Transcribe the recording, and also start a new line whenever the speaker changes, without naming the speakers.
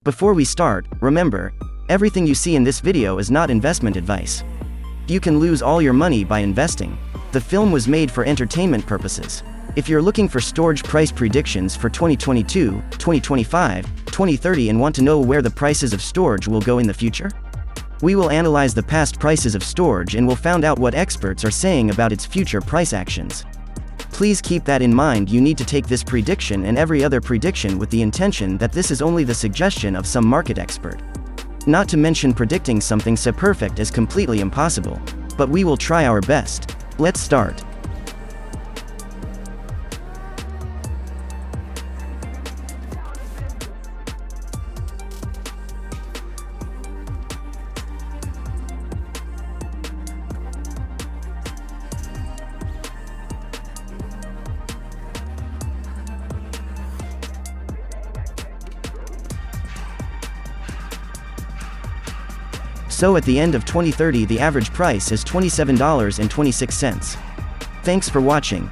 Before we start, remember, everything you see in this video is not investment advice. You can lose all your money by investing. The film was made for entertainment purposes. If you're looking for storage price predictions for 2022, 2025, 2030 and want to know where the prices of storage will go in the future, we will analyze the past prices of storage and will find out what experts are saying about its future price actions. Please keep that in mind. You need to take this prediction and every other prediction with the intention that this is only the suggestion of some market expert. Not to mention predicting something so perfect is completely impossible. But we will try our best. Let's start. So at the end of 2030 the average price is $27.26. Thanks for watching.